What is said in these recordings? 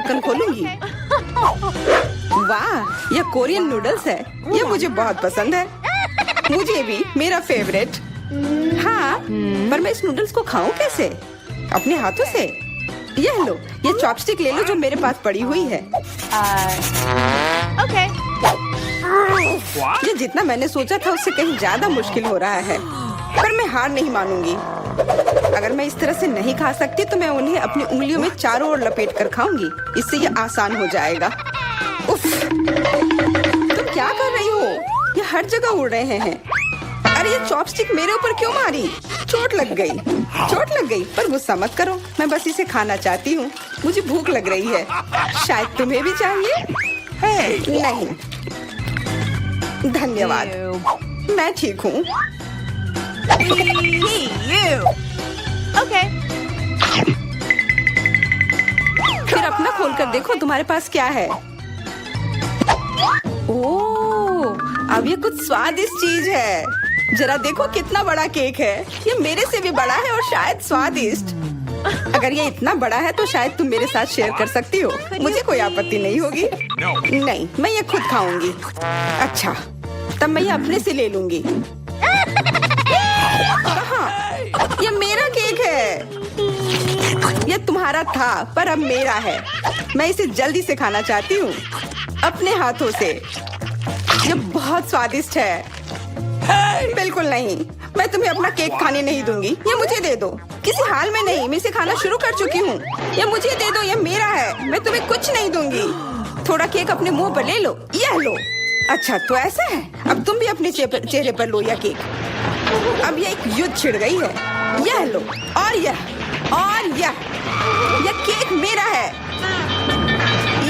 ढक्कन खोलूंगी। वाह, यह कोरियन नूडल्स है। यह मुझे बहुत पसंद है। मुझे भी, मेरा फेवरेट। हाँ, पर मैं इस नूडल्स को खाऊं कैसे? अपने हाथों से? यह लो, ये चॉपस्टिक ले लो जो मेरे पास पड़ी हुई है। ओके। ये जितना मैंने सोचा था उससे कहीं ज्यादा मुश्किल हो रहा है, पर मैं हार नहीं मानूंगी। अगर मैं इस तरह से नहीं खा सकती तो मैं उन्हें अपनी उंगलियों में चारों ओर लपेट कर खाऊंगी। इससे ये आसान हो जाएगा। उफ, तुम क्या कर रही हो? ये हर जगह उड़ रहे हैं। अरे ये चॉपस्टिक मेरे ऊपर क्यों मारी? चोट लग गई। पर गुस्सा मत करो, मैं बस इसे खाना चाहती हूँ। मुझे भूख लग रही है। शायद तुम्हें भी चाहिए? नहीं, धन्यवाद, मैं ठीक हूँ। ओके। फिर अपना खोल कर देखो तुम्हारे पास क्या है। ओह, अब ये कुछ स्वादिष्ट चीज है। जरा देखो कितना बड़ा केक है। ये मेरे से भी बड़ा है और शायद स्वादिष्ट। अगर ये इतना बड़ा है तो शायद तुम मेरे साथ शेयर कर सकती हो। मुझे कोई आपत्ति नहीं होगी। नहीं, मैं ये खुद खाऊंगी। अच्छा, तब मैं ये अपने से ले लूंगी। कहाँ? ये मेरा केक है। ये तुम्हारा था पर अब मेरा है। मैं इसे जल्दी से खाना चाहती हूँ, अपने हाथों से। ये बहुत स्वादिष्ट है। बिल्कुल नहीं, मैं तुम्हें अपना केक खाने नहीं दूंगी। ये मुझे दे दो। किसी हाल में नहीं, मैं इसे खाना शुरू कर चुकी हूँ। ये मुझे दे दो, ये मेरा है। मैं तुम्हें कुछ नहीं दूंगी। थोड़ा केक अपने मुंह पर ले लो। यह लो। अच्छा, तो ऐसा है। अब तुम भी अपने चेहरे पर लो यह केक। अब यह एक युद्ध छिड़ गई है। यह लो, और यह केक मेरा है।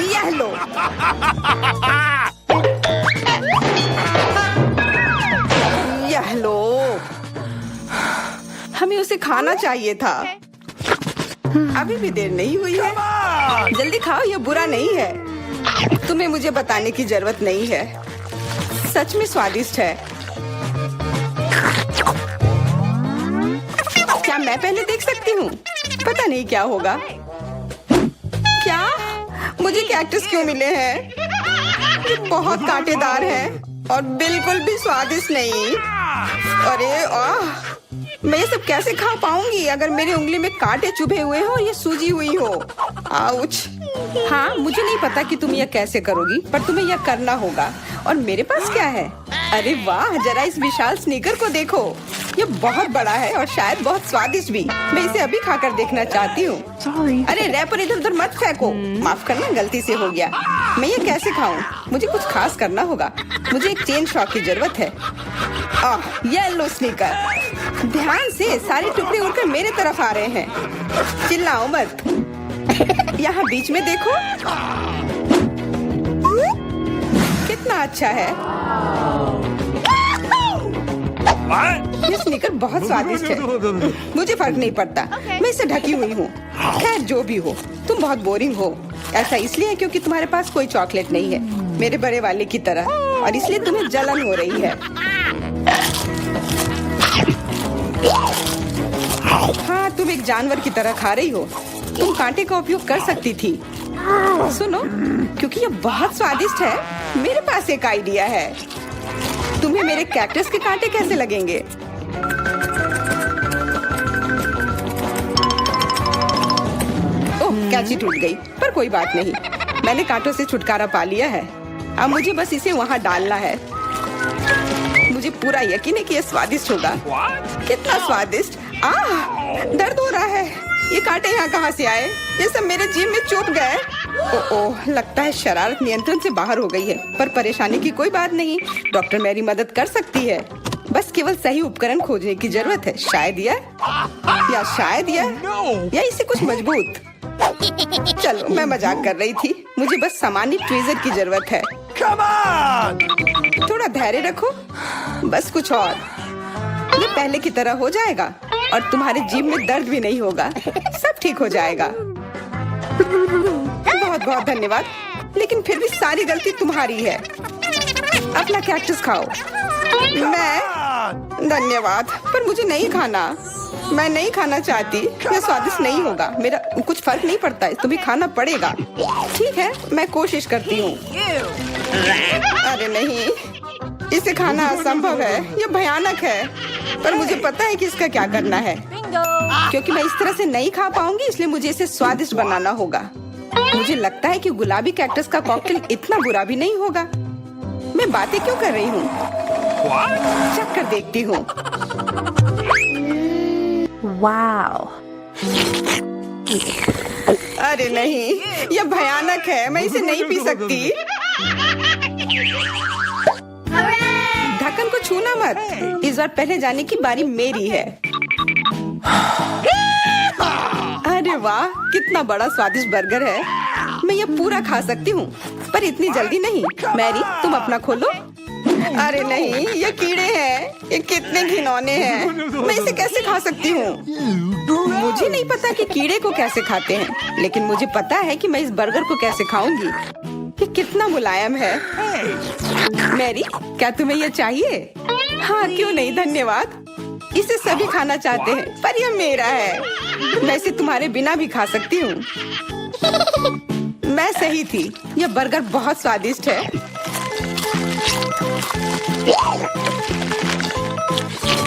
यह लो। यह लो। हमें उसे खाना चाहिए था। अभी भी देर नहीं हुई है। जल्दी खाओ, यह बुरा नहीं है। तुम्हें मुझे बताने की जरूरत नहीं है। सच में स्वादिष्ट है। क्या मैं पहले देख सकती हूँ? पता नहीं क्या होगा। क्या मुझे कैक्टस क्यों मिले हैं? ये बहुत कांटेदार है और बिल्कुल भी स्वादिष्ट नहीं। अरे मैं ये सब कैसे खा पाऊंगी अगर मेरी उंगली में कांटे चुभे हुए हो और ये सूजी हुई हो। आउच। हाँ, मुझे नहीं पता कि तुम यह कैसे करोगी, पर तुम्हें यह करना होगा। और मेरे पास क्या है? अरे वाह, जरा इस विशाल स्नीकर को देखो। ये बहुत बड़ा है और शायद बहुत स्वादिष्ट भी। मैं इसे अभी खाकर देखना चाहती हूँ। अरे रैपर इधर उधर मत फेंको। माफ करना, गलती से हो गया। मैं ये कैसे खाऊं? मुझे कुछ खास करना होगा। मुझे एक चेन शॉक की जरूरत है। ये लो स्नीकर। ध्यान से, सारे टुकड़े उड़कर मेरे तरफ आ रहे हैं। चिल्लाओ मत। यहाँ बीच में देखो, कितना अच्छा है। ये स्नीकर बहुत स्वादिष्ट है। मुझे फर्क नहीं पड़ता, मैं इससे ढकी हुई हूँ। खैर जो भी हो, तुम बहुत बोरिंग हो। ऐसा इसलिए है क्योंकि तुम्हारे पास कोई चॉकलेट नहीं है, मेरे बड़े वाले की तरह, और इसलिए तुम्हें जलन हो रही है। हाँ, तुम एक जानवर की तरह खा रही हो। तुम कांटे का उपयोग कर सकती थी। सुनो, क्योंकि ये बहुत स्वादिष्ट है, मेरे पास एक आइडिया है। तुम्हें मेरे कैक्टस के कांटे कैसे लगेंगे? ओह, कैंची टूट गई, पर कोई बात नहीं। मैंने कांटों से छुटकारा पा लिया है। अब मुझे बस इसे वहाँ डालना है। मुझे पूरा यकीन है कि ये स्वादिष्ट होगा। कितना स्वादिष्ट। दर्द हो रहा है। ये कांटे यहाँ कहाँ से आए? ये सब मेरे जीभ में चुभ गए। ओह, लगता है शरारत नियंत्रण से बाहर हो गई है, पर परेशानी की कोई बात नहीं। डॉक्टर मेरी मदद कर सकती है। बस केवल सही उपकरण खोजने की जरूरत है। शायद या इसे कुछ मजबूत। चलो, मैं मजाक कर रही थी। मुझे बस सामान्य ट्वीजर की जरूरत है। थोड़ा धैर्य रखो, बस कुछ और। ये पहले की तरह हो जाएगा और तुम्हारे जीभ में दर्द भी नहीं होगा। सब ठीक हो जाएगा। बहुत बहुत धन्यवाद, लेकिन फिर भी सारी गलती तुम्हारी है। अपना कैक्टस खाओ। मैं? धन्यवाद, पर मुझे नहीं खाना। मैं नहीं खाना चाहती। यह स्वादिष्ट नहीं होगा। मेरा कुछ फर्क नहीं पड़ता है, तुम्हें खाना पड़ेगा। ठीक है, मैं कोशिश करती हूँ। अरे नहीं, इसे खाना असंभव है। यह भयानक है, पर मुझे पता है कि इसका क्या करना है। क्योंकि मैं इस तरह से नहीं खा पाऊंगी, इसलिए मुझे इसे स्वादिष्ट बनाना होगा। मुझे लगता है कि गुलाबी कैक्टस का कॉकटेल इतना बुरा भी नहीं होगा। मैं बातें क्यों कर रही हूँ? चख कर देखती हूँ। Wow. अरे नहीं, यह भयानक है। मैं इसे नहीं पी सकती। ढक्कन को छूना मत। इस बार पहले जाने की बारी मेरी है। अरे वाह, कितना बड़ा स्वादिष्ट बर्गर है। मैं यह पूरा खा सकती हूँ, पर इतनी जल्दी नहीं। मैरी, तुम अपना खोलो। अरे नहीं, ये कीड़े हैं। ये कितने घिनौने हैं। मैं इसे कैसे खा सकती हूँ? मुझे नहीं पता कि कीड़े को कैसे खाते हैं, लेकिन मुझे पता है कि मैं इस बर्गर को कैसे खाऊंगी। ये कितना मुलायम है। मैरी, क्या तुम्हें यह चाहिए? हाँ, क्यों नहीं, धन्यवाद। इसे सभी खाना चाहते हैं, पर यह मेरा है। मैं इसे तुम्हारे बिना भी खा सकती हूँ। मैं सही थी, यह बर्गर बहुत स्वादिष्ट है।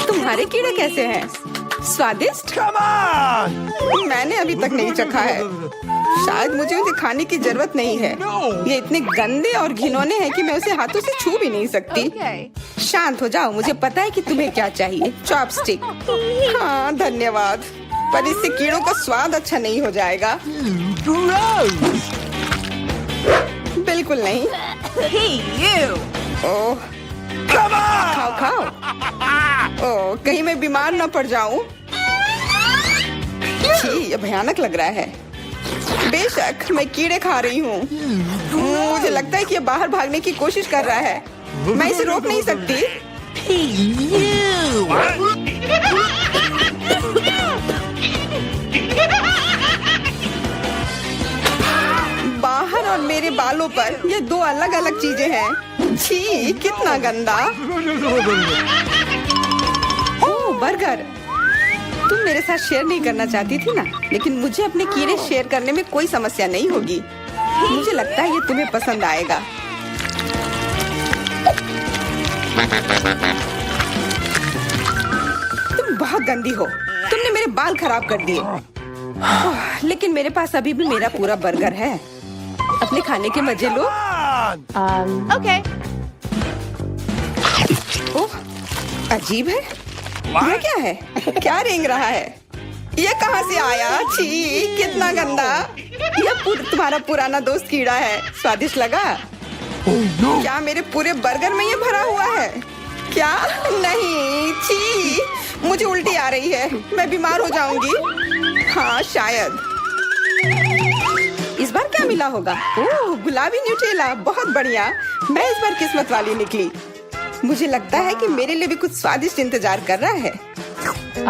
तुम्हारे कीड़े कैसे हैं? स्वादिष्ट? मैंने अभी तक नहीं चखा है। शायद मुझे उसे खाने की जरूरत नहीं है। ये इतने गंदे और घिनौने हैं कि मैं उसे हाथों से छू भी नहीं सकती। शांत हो जाओ, मुझे पता है कि तुम्हें क्या चाहिए। चॉपस्टिक। हाँ, धन्यवाद, पर इससे कीड़ों का स्वाद अच्छा नहीं हो जाएगा। बिल्कुल नहीं। Hey, you. ओह, खाओ खाओ। ओह, कहीं मैं बीमार न पड़ जाऊं। छी, ये भयानक लग रहा है। बेशक मैं कीड़े खा रही हूँ। मुझे लगता है कि ये बाहर भागने की कोशिश कर रहा है। मैं इसे रोक नहीं सकती। Hey, you. बाहर और मेरे बालों पर ये दो अलग अलग चीजें हैं। छी, कितना गंदा। ओह, बर्गर। तुम मेरे साथ शेयर नहीं करना चाहती थी ना, लेकिन मुझे अपने कीड़े शेयर करने में कोई समस्या नहीं होगी। मुझे लगता है ये तुम्हें पसंद आएगा। तुम बहुत गंदी हो। तुमने मेरे बाल खराब कर दिए। लेकिन मेरे पास अभी भी मेरा पूरा बर्गर है। अपने खाने के मजे लो। Okay. ओह, अजीब है। ये क्या है? क्या रेंग रहा है? ये कहाँ से आया? छी, कितना गंदा। यह तुम्हारा पुराना दोस्त कीड़ा है। स्वादिष्ट लगा? क्या मेरे पूरे बर्गर में ये भरा हुआ है? क्या? नहीं, छी, मुझे उल्टी आ रही है। मैं बीमार हो जाऊंगी। हाँ, शायद। इस बार क्या मिला होगा? ओह, गुलाबी न्यूटेला, बहुत बढ़िया। मैं इस बार किस्मत वाली निकली। मुझे लगता है कि मेरे लिए भी कुछ स्वादिष्ट इंतजार कर रहा है।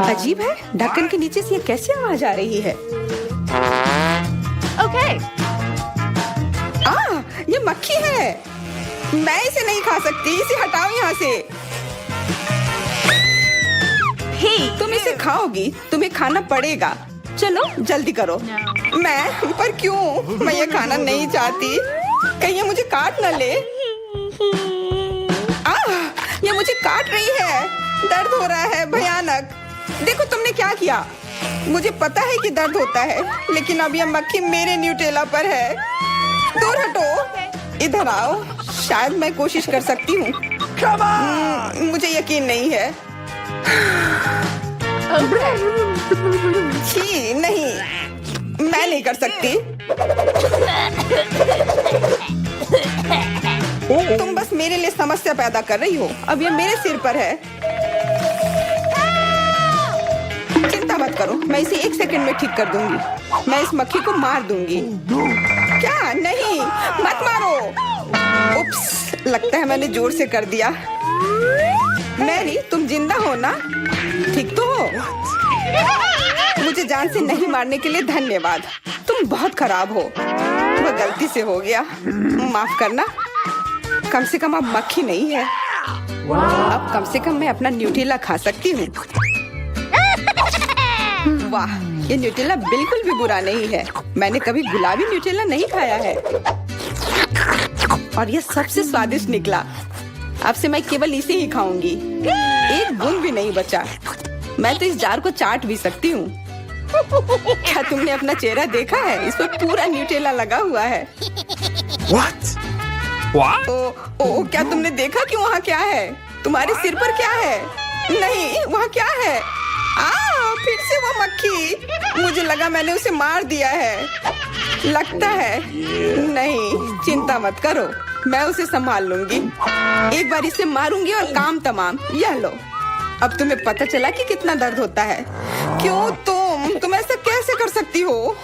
अजीब है, ढक्कन के नीचे से ये कैसी आवाज आ रही है? Okay. ये मक्खी है। मैं इसे नहीं खा सकती। इसे हटाओ यहाँ से। Hey. तुम इसे खाओगी, तुम्हें खाना पड़ेगा। चलो जल्दी करो। मैं? पर क्यों? मैं ये खाना नहीं चाहती। कहीं ये मुझे काट न ले। ये मुझे काट रही है। दर्द हो रहा है, भयानक। देखो तुमने क्या किया। मुझे पता है कि दर्द होता है, लेकिन अब यह मक्खी मेरे न्यूटेला पर है। दूर हटो। इधर आओ। शायद मैं कोशिश कर सकती हूँ। मुझे यकीन नहीं है। छी, नहीं, मैं नहीं कर सकती। तुम बस मेरे लिए समस्या पैदा कर रही हो। अब ये मेरे सिर पर है। चिंता मत करो, मैं इसे 1 सेकंड में ठीक कर दूंगी। मैं इस मक्खी को मार दूंगी। क्या? नहीं, मत मारो। उप्स, लगता है मैंने जोर से कर दिया। मैरी, तुम जिंदा हो ना? ठीक तो हो? मुझे जान से नहीं मारने के लिए धन्यवाद। तुम बहुत खराब हो। वह गलती से हो गया, माफ करना। कम से कम अब मक्खी नहीं है। अब कम से कम मैं अपना न्यूटेला खा सकती हूँ। वाह, ये न्यूटेला बिल्कुल भी बुरा नहीं है। मैंने कभी गुलाबी न्यूटेला नहीं खाया है और ये सबसे स्वादिष्ट निकला। अब से मैं केवल इसे ही खाऊंगी, एक बूंद भी नहीं बचा। मैं तो इस जार को चाट भी सकती हूँ। क्या तुमने अपना चेहरा देखा है? इस पर पूरा न्यूटेला लगा हुआ है। What? What? ओ, क्या तुमने देखा कि वहाँ क्या है? तुम्हारे सिर पर क्या है? नहीं, वहाँ क्या है? फिर से वो मक्खी। मुझे लगा मैंने उसे मार दिया है। लगता है नहीं, चिंता मत करो, मैं उसे संभाल लूंगी। एक बार इसे मारूंगी और काम तमाम। यह लो, अब तुम्हें पता चला कि कितना दर्द होता है। क्यों तुम ऐसा कैसे कर सकती हो?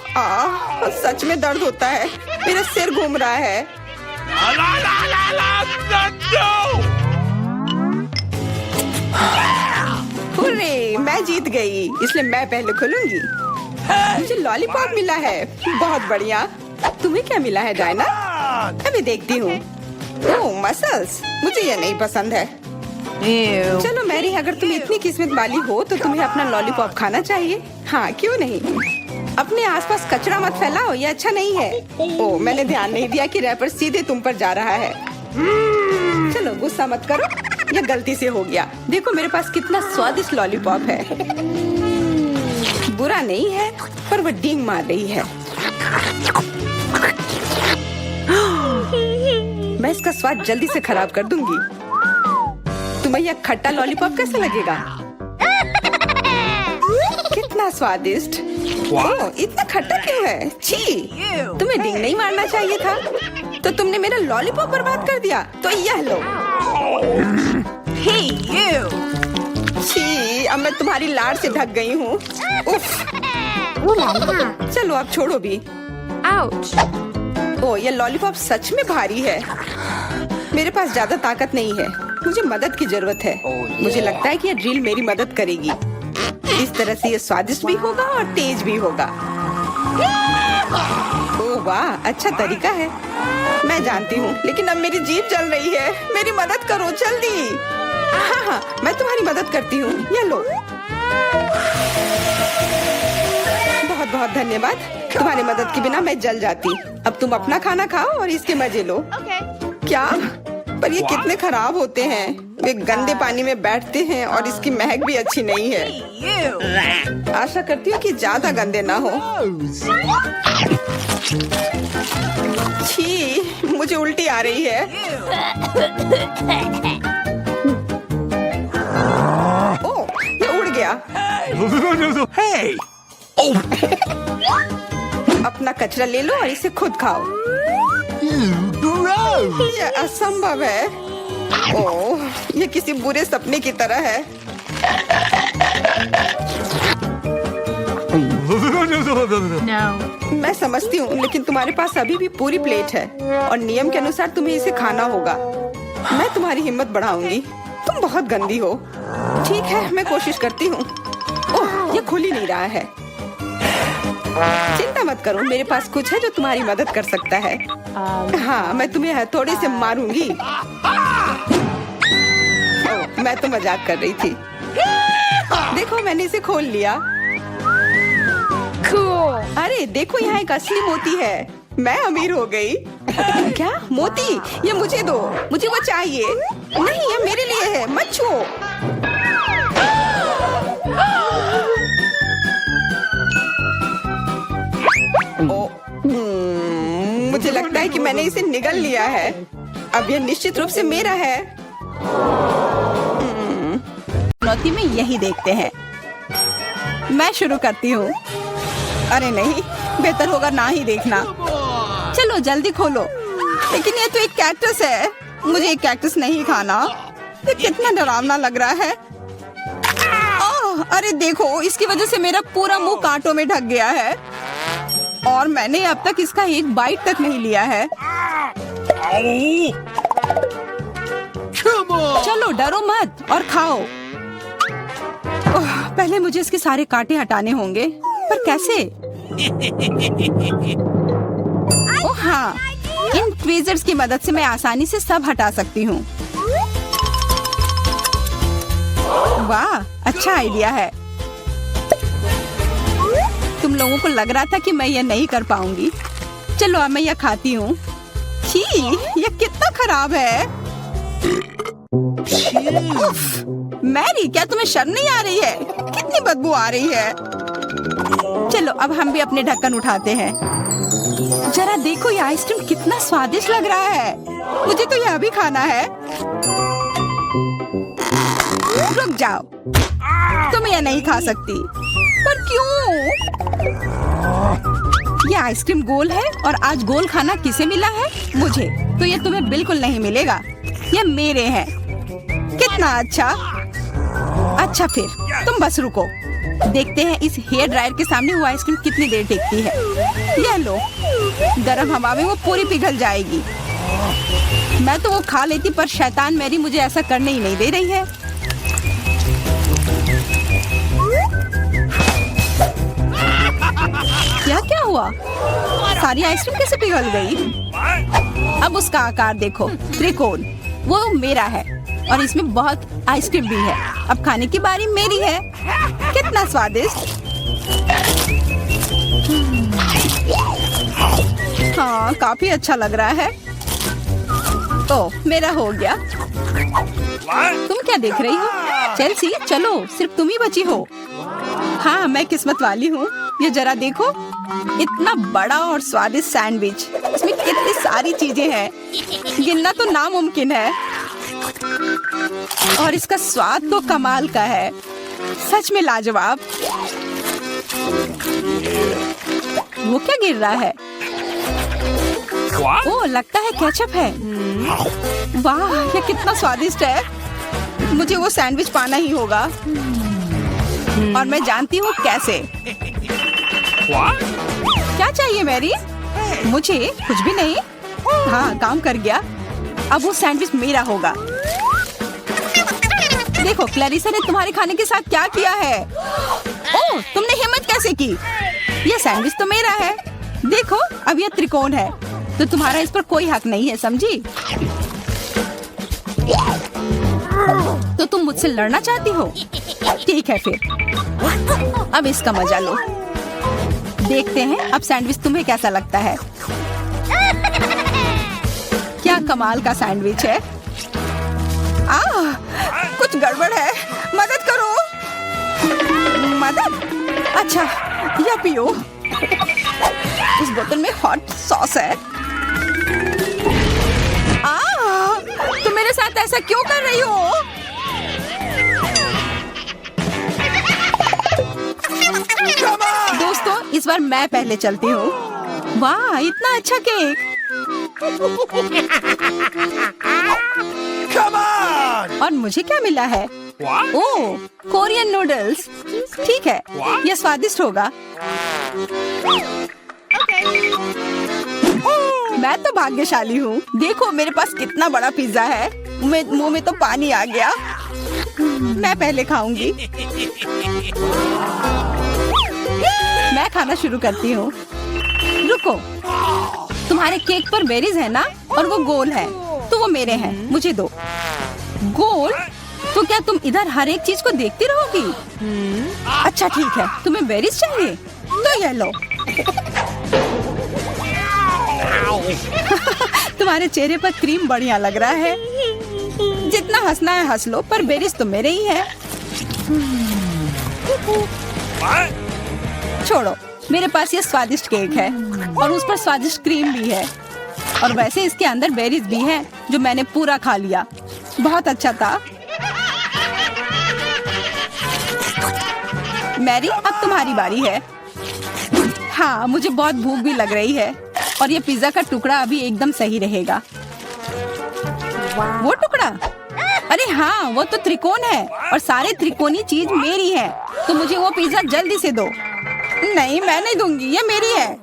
सच में दर्द होता है, मेरा सिर घूम रहा है। हुर्रे, मैं जीत गई, इसलिए मैं पहले खुलूंगी। मुझे लॉलीपॉप मिला है, बहुत बढ़िया। तुम्हें क्या मिला है डायना? अभी देखती हूँ। ओह, मसल्स, मुझे ये नहीं पसंद है। Ew. चलो मैरी, अगर तुम इतनी किस्मत वाली हो तो तुम्हें अपना लॉलीपॉप खाना चाहिए। हाँ, क्यों नहीं। अपने आसपास कचरा मत फैलाओ, ये अच्छा नहीं है। ओह, मैंने ध्यान नहीं दिया कि रैपर सीधे तुम पर जा रहा है। चलो गुस्सा मत करो, यह गलती से हो गया। देखो मेरे पास कितना स्वादिष्ट लॉलीपॉप है। बुरा नहीं है, पर वह डींग मार रही है। मैं इसका स्वाद जल्दी से खराब कर दूंगी। तुम्हें यह खट्टा लॉलीपॉप कैसा लगेगा? कितना स्वादिष्ट। ओह, इतना खट्टा क्यों है? छी, तुम्हें डींग नहीं मारना चाहिए था। तो तुमने मेरा लॉलीपॉप बर्बाद कर दिया। तो यह लो। Hey, you. छी, अब मैं तुम्हारी लाड़ से ढक गई हूँ। उफ। चलो अब छोड़ो भी। Ouch. ओह, ये लॉलीपॉप सच में भारी है। मेरे पास ज्यादा ताकत नहीं है, मुझे मदद की जरूरत है। मुझे लगता है कि ये ड्रिल मेरी मदद करेगी। इस तरह से ये स्वादिष्ट भी होगा और तेज भी होगा। ओह वाह, अच्छा तरीका है। मैं जानती हूँ, लेकिन अब मेरी जीभ जल रही है। मेरी मदद करो जल्दी। हाँ, मैं तुम्हारी मदद करती हूँ। ये लो। बहुत बहुत धन्यवाद। तुम्हारी मदद के बिना मैं जल जाती। अब तुम अपना खाना खाओ और इसके मजे लो। Okay. क्या? पर ये कितने खराब होते हैं। वे गंदे पानी में बैठते हैं और इसकी महक भी अच्छी नहीं है। Hey, you. आशा करती हूँ कि ज्यादा गंदे ना हो। छी, मुझे उल्टी आ रही है। ओह, ये उड़ गया। Hey! अपना कचरा ले लो और इसे खुद खाओ। Gross! ये असंभव है। ओह, ये किसी बुरे सपने की तरह है। No. मैं समझती हूँ, लेकिन तुम्हारे पास अभी भी पूरी प्लेट है और नियम के अनुसार तुम्हें इसे खाना होगा। मैं तुम्हारी हिम्मत बढ़ाऊंगी। तुम बहुत गंदी हो। ठीक है, मैं कोशिश करती हूँ। ओह, ये खुल ही नहीं रहा है। चिंता मत करो, मेरे पास कुछ है जो तुम्हारी मदद कर सकता है। हाँ, मैं तुम्हें हथौड़े से मारूंगी। ओह, मैं तो मजाक कर रही थी। देखो, मैंने इसे खोल लिया। Cool. अरे देखो, यहाँ एक असली मोती है। मैं अमीर हो गई। क्या मोती? ये मुझे दो, मुझे वो चाहिए। नहीं, ये मेरे लिए है, मत छुओ। मुझे लगता है कि मैंने इसे निगल लिया है। अब यह निश्चित रूप से मेरा है। चुनौती में यही देखते हैं। मैं शुरू करती हूँ। अरे नहीं, बेहतर होगा ना ही देखना। चलो जल्दी खोलो। लेकिन ये तो एक कैक्टस है, मुझे एक कैक्टस नहीं खाना। ये कितना डरावना लग रहा है। ओह, अरे देखो, इसकी वजह से मेरा पूरा मुंह कांटों में ढक गया है और मैंने अब तक इसका एक बाइट तक नहीं लिया है। चलो डरो मत और खाओ। ओह, पहले मुझे इसके सारे कांटे हटाने होंगे, पर कैसे? ओह हाँ, इन ट्वीजर्स की मदद से मैं आसानी से सब हटा सकती हूँ। वाह, अच्छा आइडिया है। तुम लोगों को लग रहा था कि मैं ये नहीं कर पाऊंगी। चलो अब मैं ये खाती हूँ। छी, ये कितना खराब है। उफ, मैरी, क्या तुम्हें शर्म नहीं आ रही है? कितनी बदबू आ रही है। चलो अब हम भी अपने ढक्कन उठाते हैं। जरा देखो ये आइसक्रीम कितना स्वादिष्ट लग रहा है। मुझे तो यह भी खाना है। रुक जाओ, तुम यह नहीं खा सकती। पर क्यों? ये आइसक्रीम गोल है और आज गोल खाना किसे मिला है? मुझे। तो ये तुम्हें बिल्कुल नहीं मिलेगा। ये मेरे हैं। कितना अच्छा। अच्छा फिर तुम बस रुको। देखते हैं इस हेयर ड्रायर के सामने वो आइसक्रीम कितनी देर टिकती है। यह लो, गर्म हवा में वो पूरी पिघल जाएगी। मैं तो वो खा लेती, पर शैतान मैरी मुझे ऐसा करने ही नहीं दे रही है। क्या हुआ? सारी आइसक्रीम कैसे पिघल गई? अब उसका आकार देखो, त्रिकोण। वो मेरा है और इसमें बहुत आइसक्रीम भी है। अब खाने की बारी मेरी है। कितना स्वादिष्ट। हाँ, काफी अच्छा लग रहा है। ओह, मेरा हो गया। तुम क्या देख रही हो? चेल्सी, चलो, सिर्फ तुम ही बची हो। हाँ, मैं किस्मत वाली हूँ। ये जरा देखो, इतना बड़ा और स्वादिष्ट सैंडविच। इसमें कितनी सारी चीजें हैं, गिनना तो नामुमकिन है। और इसका स्वाद तो कमाल का है, सच में लाजवाब। वो क्या गिर रहा है? ओह, लगता है केचप है। वाह, ये कितना स्वादिष्ट है। मुझे वो सैंडविच पाना ही होगा। और मैं जानती हूँ कैसे। क्या चाहिए मैरी? मुझे कुछ भी नहीं। हाँ, काम कर गया। अब वो सैंडविच मेरा होगा। देखो, क्लैरिसा ने तुम्हारे खाने के साथ क्या किया है। ओह, तुमने हिम्मत कैसे की? ये सैंडविच तो मेरा है। देखो, अब ये त्रिकोण है, तो तुम्हारा इस पर कोई हक नहीं है, समझी? तो तुम मुझसे लड़ना चाहती हो? ठीक है फिर। अब इसका मजा लो। देखते हैं अब सैंडविच तुम्हें कैसा लगता है। क्या कमाल का सैंडविच है। कुछ गड़बड़ है, मदद करो। मदद? अच्छा, यह पियो। इस बोतल में हॉट सॉस है। तुम मेरे साथ ऐसा क्यों कर रही हो? दोस्तों, इस बार मैं पहले चलती हूँ। वाह, इतना अच्छा केक। और मुझे क्या मिला है? ओह, कोरियन नूडल्स। ठीक है, यह स्वादिष्ट होगा। मैं तो भाग्यशाली हूँ। देखो, मेरे पास कितना बड़ा पिज्जा है। मुंह में तो पानी आ गया। मैं पहले खाऊंगी। मैं खाना शुरू करती हूँ। रुको, तुम्हारे केक पर बेरीज है ना? और वो गोल है, तो वो मेरे हैं। मुझे दो। गोल? तो क्या तुम इधर हर एक चीज को देखती रहोगी? अच्छा ठीक है, तुम्हें बेरीज चाहिए तो ये लो। तुम्हारे चेहरे पर क्रीम बढ़िया लग रहा है। जितना हंसना है हंस लो, पर बेरीज तो मेरे ही है। छोड़ो, मेरे पास ये स्वादिष्ट केक है और उस पर स्वादिष्ट क्रीम भी है। और वैसे इसके अंदर बेरीज भी है, जो मैंने पूरा खा लिया। बहुत अच्छा था। मैरी, अब तुम्हारी बारी है। हाँ, मुझे बहुत भूख भी लग रही है और ये पिज्जा का टुकड़ा अभी एकदम सही रहेगा। वो टुकड़ा? अरे हाँ, वो तो त्रिकोण है और सारे त्रिकोणी चीज मेरी है। तो मुझे वो पिज्जा जल्दी से दो। नहीं, मैं नहीं दूंगी, ये मेरी है।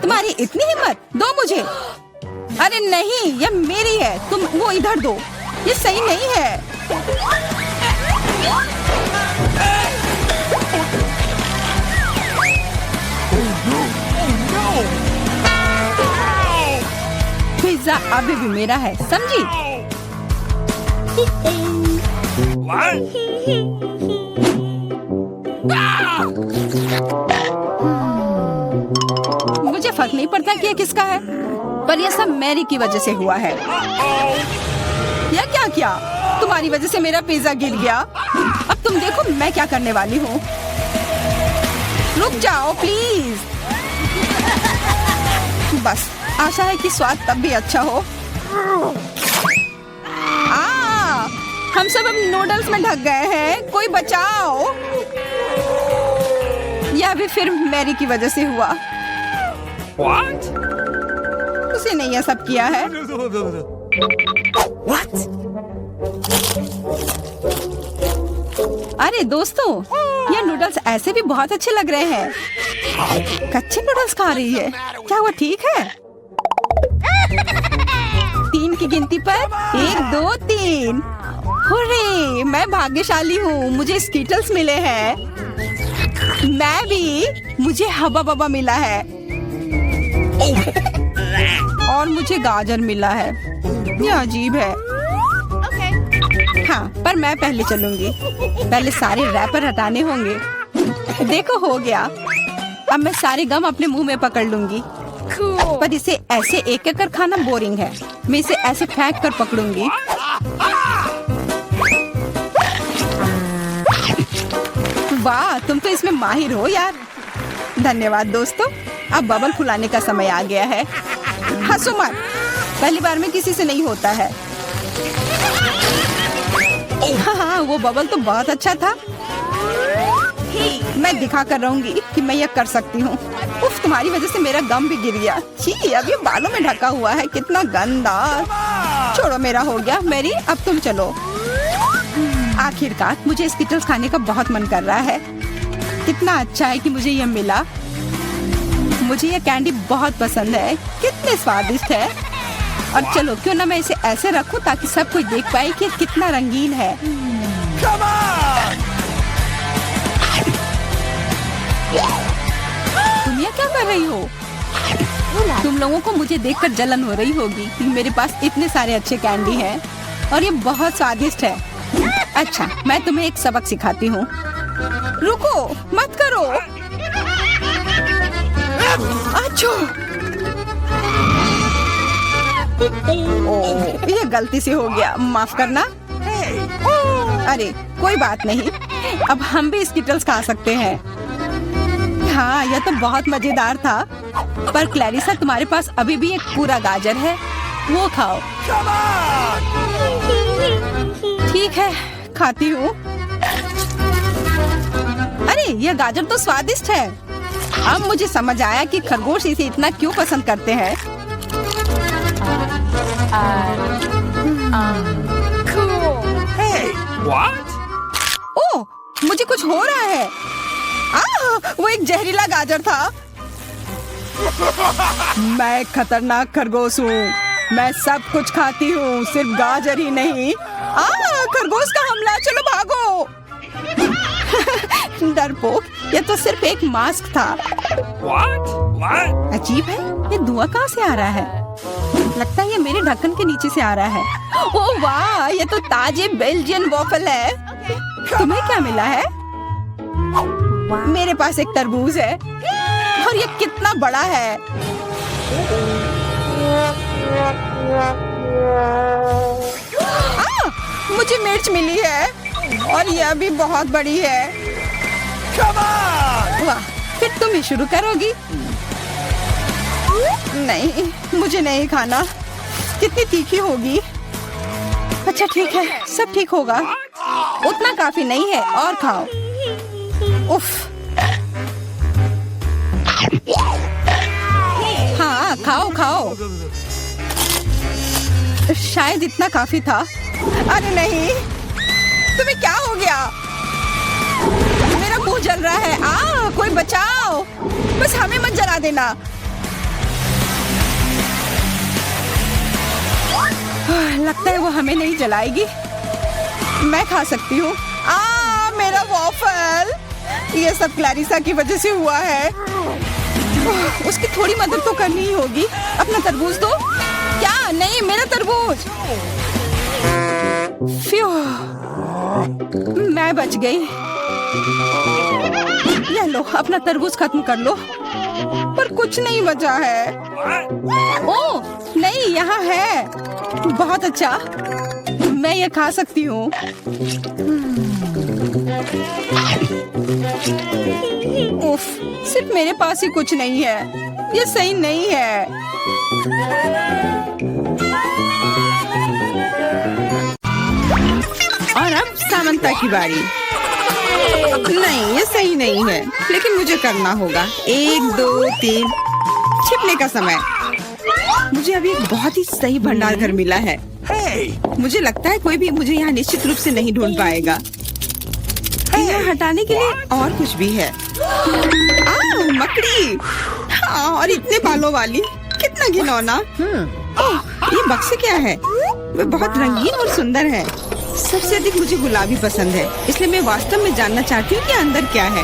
तुम्हारी इतनी हिम्मत? दो मुझे। अरे नहीं, ये मेरी है। तुम वो इधर दो। ये सही नहीं है। पिज्जा अभी भी मेरा है, समझी? मुझे फर्क नहीं पड़ता कि ये किसका है, पर यह सब मैरी की वजह से हुआ है। या क्या किया? तुम्हारी वजह से मेरा पिज्जा गिर गया। अब तुम देखो मैं क्या करने वाली हूँ। रुक जाओ प्लीज। बस आशा है कि स्वाद तब भी अच्छा हो। हम सब अब नूडल्स में ढक गए हैं, कोई बचाओ। यह भी फिर मैरी की वजह से हुआ। What? उसी ने यह सब किया है। What? अरे दोस्तों, ये नूडल्स ऐसे भी बहुत अच्छे लग रहे हैं। कच्चे नूडल्स खा रही है, क्या वो ठीक है? 3 की गिनती पर 1 2 3। हुर्रे, मैं भाग्यशाली हूँ, मुझे स्कीटल्स मिले हैं। मैं भी, मुझे हबा बबा मिला है। और मुझे गाजर मिला है। यह अजीब है। हाँ, पर मैं पहले चलूंगी। पहले सारे रैपर हटाने होंगे। देखो हो गया। अब मैं सारे गम अपने मुंह में पकड़ लूंगी। पर इसे ऐसे एक कर खाना बोरिंग है। मैं इसे ऐसे फेंक कर पकड़ूंगी। वाह, तुम तो इसमें माहिर हो यार। धन्यवाद दोस्तों। अब बबल फुलाने का समय आ गया है। हंसो मत, पहली बार में किसी से नहीं होता है। हाँ, वो बबल तो बहुत अच्छा था। मैं दिखा कर रहूंगी कि मैं यह कर सकती हूँ। उफ, तुम्हारी वजह से मेरा गम भी गिर गया। छी, अब ये बालों में ढका हुआ है, कितना गंदा। छोड़ो, मेरा हो गया। मैरी, अब तुम चलो। आखिरकार मुझे स्किटल्स खाने का बहुत मन कर रहा है। कितना अच्छा है कि मुझे यह मिला। मुझे यह कैंडी बहुत पसंद है, कितने स्वादिष्ट है। और चलो, क्यों ना मैं इसे ऐसे रखूं ताकि सब कोई देख पाए कि कितना रंगीन है। तुम ये क्या कर रही हो? तुम लोगों को मुझे देखकर जलन हो रही होगी कि मेरे पास इतने सारे अच्छे कैंडी हैं और ये बहुत स्वादिष्ट है। अच्छा, मैं तुम्हें एक सबक सिखाती हूँ। रुको, मत करो। अच्छा, ओह, ये गलती से हो गया, माफ करना। अरे कोई बात नहीं, अब हम भी स्किटल्स खा सकते हैं। हाँ, यह तो बहुत मजेदार था। पर क्लैरिसा, तुम्हारे पास अभी भी एक पूरा गाजर है, वो खाओ। ठीक है, खाती हूँ। अरे यह गाजर तो स्वादिष्ट है। अब मुझे समझ आया कि खरगोश इसे इतना क्यों पसंद करते हैं। Hey, what? ओह, मुझे कुछ हो रहा है। वो एक जहरीला गाजर था। मैं एक खतरनाक खरगोश हूँ। मैं सब कुछ खाती हूँ, सिर्फ गाजर ही नहीं। खरगोश का हमला, चलो भागो। डरपोक, ये तो सिर्फ एक मास्क था। What? What? अजीब है, ये धुआं कहाँ से आ रहा है? लगता है ये मेरे ढक्कन के नीचे से आ रहा है। ओह वाह, ये तो ताजे बेल्जियन वॉफल है। तुम्हें क्या मिला है? मेरे पास एक तरबूज है और ये कितना बड़ा है। मुझे मिर्च मिली है और यह भी बहुत बड़ी है। वाह, फिर तुम ही शुरू करोगी? नहीं, मुझे नहीं खाना। कितनी तीखी होगी। अच्छा ठीक है, सब ठीक होगा। उतना काफी नहीं है, और खाओ। उफ। हाँ, खाओ खाओ। शायद इतना काफी था। अरे नहीं, तुम्हें क्या हो गया? मेरा मुंह जल रहा है। कोई बचाओ, बस हमें मत जला देना। लगता है वो हमें नहीं जलाएगी। मैं खा सकती हूँ। मेरा वॉफल। ये सब क्लैरिसा की वजह से हुआ है। उसकी थोड़ी मदद तो करनी ही होगी। अपना तरबूज दो। क्या? नहीं, मेरा तरबूज। फ्यू, मैं बच गई। ये लो, अपना तरबूज खत्म कर लो। पर कुछ नहीं बचा है। ओह नहीं, यहाँ है। बहुत अच्छा, मैं ये खा सकती हूँ। उफ, सिर्फ मेरे पास ही कुछ नहीं है। ये सही नहीं है। और अब सामंता की बारी। नहीं, ये सही नहीं है, लेकिन मुझे करना होगा। 1 2 3 छिपने का समय। मुझे अभी एक बहुत ही सही भंडार घर मिला है। मुझे लगता है कोई भी मुझे यहाँ निश्चित रूप से नहीं ढूंढ पाएगा। यहाँ हटाने के लिए और कुछ भी है। मकड़ी। हाँ, और इतने बालों वाली, कितना घिनौना। ओह, ये बक्से क्या है? वे बहुत रंगीन और सुंदर है। सबसे अधिक मुझे गुलाबी पसंद है, इसलिए मैं वास्तव में जानना चाहती हूँ कि अंदर क्या है।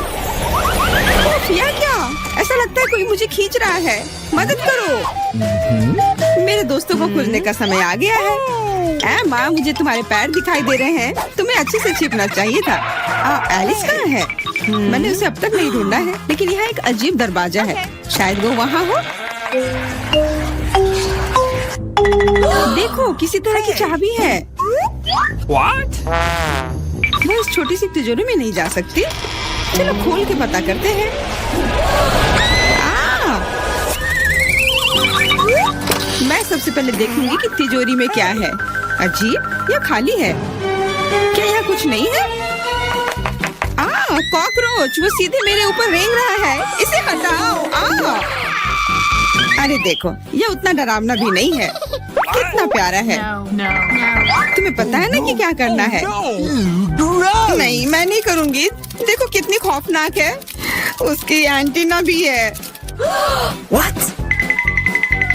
यह क्या? ऐसा लगता है कोई मुझे खींच रहा है। मदद करो। मेरे दोस्तों को खोजने का समय आ गया है। माँ, मुझे तुम्हारे पैर दिखाई दे रहे हैं। तुम्हें अच्छे से छिपना चाहिए था। एलिस कहाँ है? मैंने उसे अब तक नहीं ढूंढा है, लेकिन यहाँ एक अजीब दरवाजा है। शायद वो वहाँ हो। देखो, किसी तरह की चाबी है। What? मैं इस छोटी सी तिजोरी में नहीं जा सकती। चलो खोल के पता करते हैं। मैं सबसे पहले देखूंगी कि तिजोरी में क्या है। अजीब, यह खाली है। क्या यहाँ कुछ नहीं है? कॉकरोच, वो सीधे मेरे ऊपर रेंग रहा है। इसे हटाओ। अरे देखो, ये उतना डरावना भी नहीं है। कितना प्यारा है। तुम्हें पता है ना कि क्या करना है? नहीं, मैं नहीं करूँगी। देखो कितनी खौफनाक है। उसकी एंटीना भी है। What?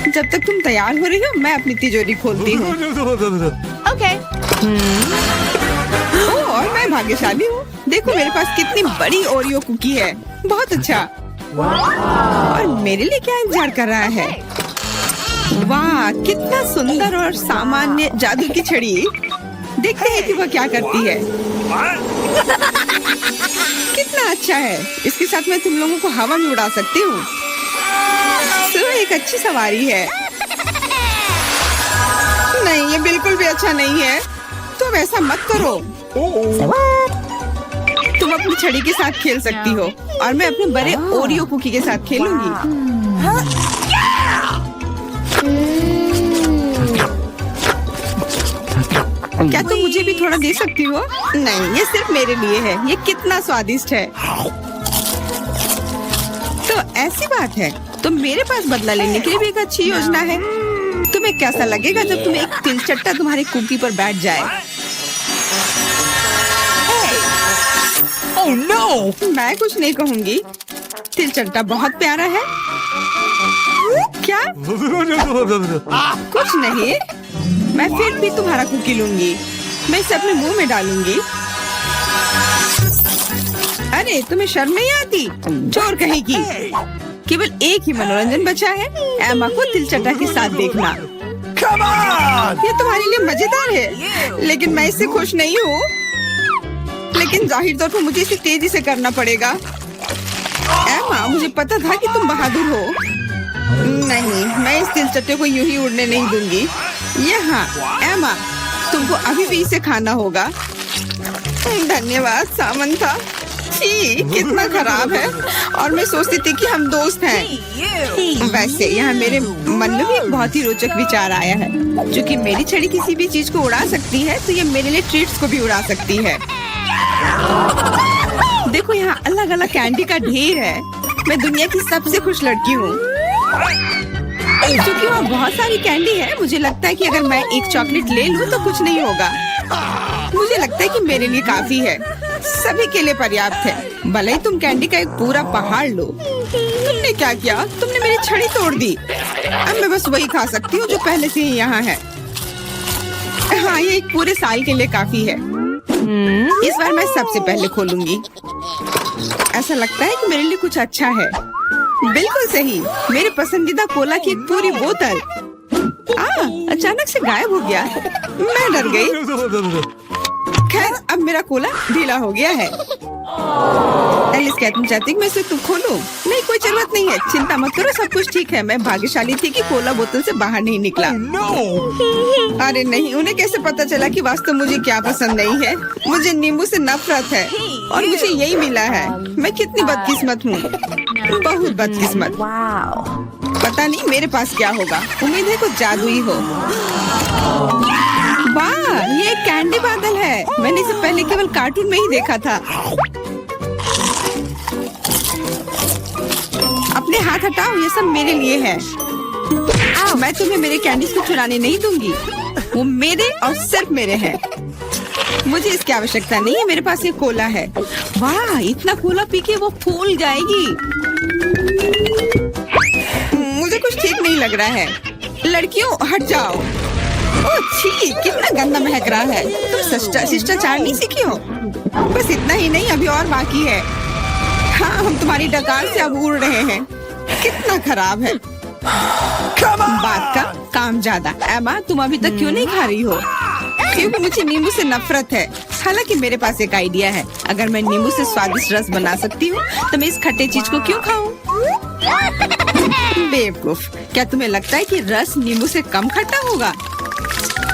जब तक तुम तैयार हो रही हो, मैं अपनी तिजोरी खोलती हूँ। Okay. और मैं भाग्यशाली हूँ। देखो मेरे पास कितनी बड़ी ओरियो कुकी है। बहुत अच्छा। और मेरे लिए क्या इंतजार कर रहा है? वाह, कितना सुंदर और सामान्य जादू की छड़ी। देखते हैं कि वह क्या करती है। कितना अच्छा है। इसके साथ मैं तुम लोगों को हवा में उड़ा सकती हूँ। एक अच्छी सवारी है। नहीं, ये बिल्कुल भी अच्छा नहीं है। तुम ऐसा मत करो। तुम अपनी छड़ी के साथ खेल सकती हो और मैं अपने बड़े ओरियो कुकी के साथ खेलूंगी। क्या तुम मुझे भी थोड़ा दे सकती हो? नहीं, ये सिर्फ मेरे लिए है। ये कितना स्वादिष्ट है। तो ऐसी बात है, तो मेरे पास बदला लेने के लिए भी एक अच्छी योजना है। तुम्हें कैसा लगेगा जब तुम एक तिलचट्टा तुम्हारे कुकी पर बैठ जाए? Oh no! मैं कुछ नहीं कहूँगी। तिलचट्टा बहुत प्यारा है। क्या? कुछ नहीं। मैं फिर भी तुम्हारा कुकी लूंगी। मैं इसे अपने मुंह में डालूंगी। अरे, तुम्हें शर्म नहीं आती? चोर कहेगी। केवल एक ही मनोरंजन बचा है, एमा को तिलचट्टा के साथ देखना। Come on! ये तुम्हारे लिए मजेदार है, लेकिन मैं इससे खुश नहीं हूँ। लेकिन जाहिर तौर पर मुझे इसे तेजी से करना पड़ेगा। एमा, मुझे पता था कि तुम बहादुर हो। नहीं, मैं इस तिलचट्टे को यूं ही उड़ने नहीं दूंगी। यहाँ, एमा, तुमको अभी भी इसे खाना होगा। धन्यवाद सामंता। छी, कितना खराब है। और मैं सोचती थी कि हम दोस्त हैं। वैसे यहाँ मेरे मन में भी एक बहुत ही रोचक विचार आया है। क्योंकि मेरी छड़ी किसी भी चीज को उड़ा सकती है, तो ये मेरे लिए ट्रीट्स को भी उड़ा सकती है। देखो, यहाँ अलग अलग कैंडी का ढेर है। मैं दुनिया की सबसे खुश लड़की हूँ। क्योंकि वहाँ बहुत सारी कैंडी है, मुझे लगता है कि अगर मैं एक चॉकलेट ले लूँ तो कुछ नहीं होगा। मुझे लगता है कि मेरे लिए काफी है। सभी के लिए पर्याप्त है। भले ही तुम कैंडी का एक पूरा पहाड़ लो। तुमने क्या किया? तुमने मेरी छड़ी तोड़ दी। अब मैं बस वही खा सकती हूँ जो पहले से ही यहाँ है। हाँ, ये एक पूरे साल के लिए काफी है। इस बार मैं सबसे पहले खोलूंगी। ऐसा लगता है कि मेरे लिए कुछ अच्छा है। बिल्कुल सही, मेरे पसंदीदा कोला की एक पूरी बोतल। अचानक से गायब हो गया। मैं डर गई। खैर, अब मेरा कोला ढीला हो गया है। एलिस, क्या तुम चाहती कि मैं इसे तुम खोलूं? नहीं, कोई जरूरत नहीं है, चिंता मत करो, सब कुछ ठीक है। मैं भाग्यशाली थी कि कोला बोतल से बाहर नहीं निकला। No! अरे नहीं, उन्हें कैसे पता चला कि वास्तव मुझे क्या पसंद नहीं है? मुझे नींबू से नफरत है और मुझे यही मिला है। मैं कितनी बदकिस्मत हूँ, बहुत बदकिस्मत। Wow. पता नहीं मेरे पास क्या होगा, उम्मीद है कुछ जादुई हो। वाह, ये एक कैंडी बादल है। मैंने इसे पहले केवल कार्टून में ही देखा था। अपने हाथ हटाओ, ये सब मेरे लिए है। मैं तुम्हें मेरे कैंडीज को चुराने नहीं दूंगी, वो मेरे और सिर्फ मेरे हैं। मुझे इसकी आवश्यकता नहीं है, मेरे पास ये कोला है। वाह, इतना कोला पी के वो फूल जाएगी। मुझे कुछ ठीक नहीं लग रहा है। लड़कियों, हट जाओ। ओह छी, कितना गंदा महक रहा है। तुम शिष्टाचार नहीं सीखी हो? बस इतना ही नहीं, अभी और बाकी है। हाँ, हम तुम्हारी डकार से अब उड़ रहे हैं। कितना खराब है। Come on! बात का काम ज्यादा। एमा, तुम अभी तक क्यों नहीं खा रही हो? क्योंकि मुझे नींबू से नफरत है। हालांकि मेरे पास एक आइडिया है। अगर मैं नींबू से स्वादिष्ट रस बना सकती हूँ तो मैं इस खट्टे चीज को क्यों खाऊं? बेवकूफ, क्या तुम्हें लगता है कि रस नींबू से कम खट्टा होगा?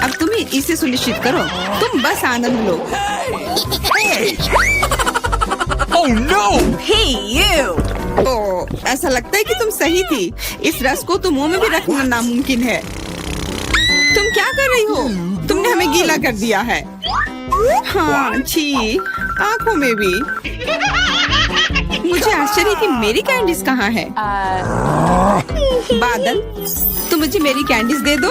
अब तुम ही इसे सुनिश्चित करो, तुम बस आनंद लो। Oh no! Hey, you. ओह, ऐसा लगता है कि तुम सही थी। इस रस को तो मुंह में भी रखना नामुमकिन है। तुम क्या कर रही हो? तुमने हमें गीला कर दिया है। हाँ, छी, आंखों में भी। मुझे आश्चर्य कि मेरी कैंडीज कहाँ है? बादल, तुम मुझे मेरी कैंडीज दे दो।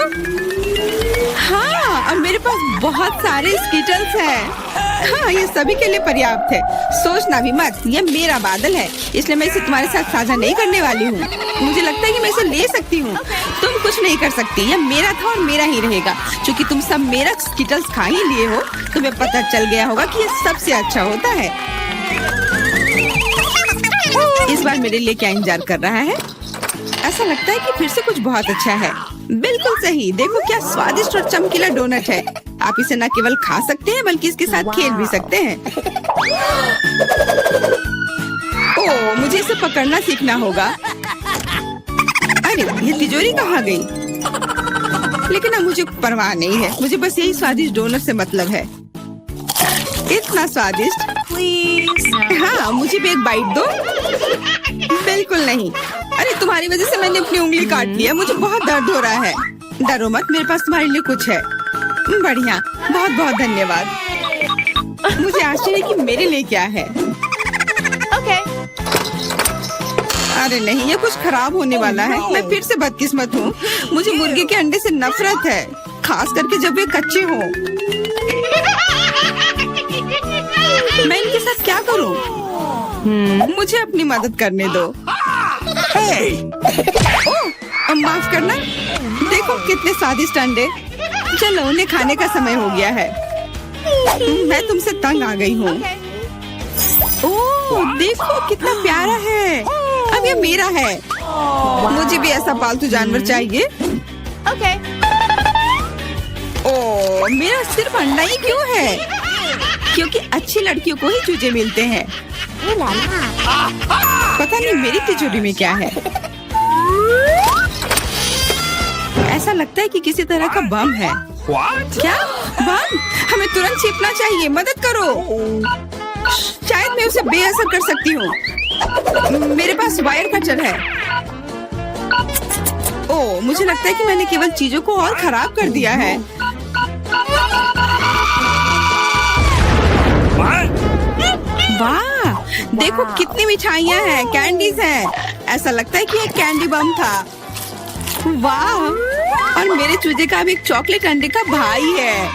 हाँ, और मेरे पास बहुत सारे स्कीटल्स हैं। हाँ, ये सभी के लिए पर्याप्त है। सोचना भी मत, ये मेरा बादल है, इसलिए मैं इसे तुम्हारे साथ साझा नहीं करने वाली हूँ। मुझे लगता है कि मैं इसे ले सकती हूँ। तुम कुछ नहीं कर सकती, ये मेरा था और मेरा ही रहेगा। क्योंकि तुम सब मेरा स्कीटल्स खा ही लिए हो, तुम्हें पता चल गया होगा कि ये सबसे अच्छा होता है। इस बार मेरे लिए क्या इंतजार कर रहा है? ऐसा लगता है कि फिर से कुछ बहुत अच्छा है। बिल्कुल सही, देखो क्या स्वादिष्ट और चमकीला डोनट है। आप इसे न केवल खा सकते हैं बल्कि इसके साथ खेल भी सकते हैं। ओह, मुझे इसे पकड़ना सीखना होगा। अरे, ये तिजोरी कहाँ गई? लेकिन अब मुझे परवाह नहीं है, मुझे बस यही स्वादिष्ट डोनट से मतलब है। इतना स्वादिष्ट। Please. हाँ, मुझे भी एक बाइट दो। बिल्कुल नहीं। अरे, तुम्हारी वजह से मैंने अपनी उंगली काट लिया, मुझे बहुत दर्द हो रहा है। डरो मत, मेरे पास तुम्हारे लिए कुछ है। बढ़िया, बहुत बहुत धन्यवाद। मुझे आश्चर्य है कि मेरे लिए क्या है। Okay. अरे नहीं, ये कुछ खराब होने वाला है। मैं फिर से बदकिस्मत हूँ। मुझे मुर्गे के अंडे से नफरत है, खास करके जब वे कच्चे हों। मैं इनके साथ क्या करूँ? मुझे अपनी मदद करने दो। Hey! ओह, माफ करना। देखो कितने स्वादिष्ट अंडे। चलो, उन्हें खाने का समय हो गया है। मैं तुमसे तंग आ गई हूँ। ओह, देखो कितना प्यारा है। अब ये मेरा है। मुझे भी ऐसा पालतू जानवर चाहिए। Okay. ओह, मेरा सिर्फ अंडा ही क्यों है? क्योंकि अच्छी लड़कियों को ही चूजे मिलते हैं। पता नहीं मेरी तिजोरी में क्या है। ऐसा लगता है कि किसी तरह का बम है। What? क्या बम? हमें तुरंत छिपना चाहिए, मदद करो। शायद मैं उसे बेअसर कर सकती हूँ। मेरे पास वायर कटर है। ओह, मुझे लगता है कि मैंने केवल चीजों को और खराब कर दिया है। What? वाह, देखो कितनी मिठाइयाँ हैं, कैंडीज हैं। ऐसा लगता है कि एक कैंडी बम था। वाह, और मेरे चूजे का अब एक चॉकलेट अंडे का भाई है।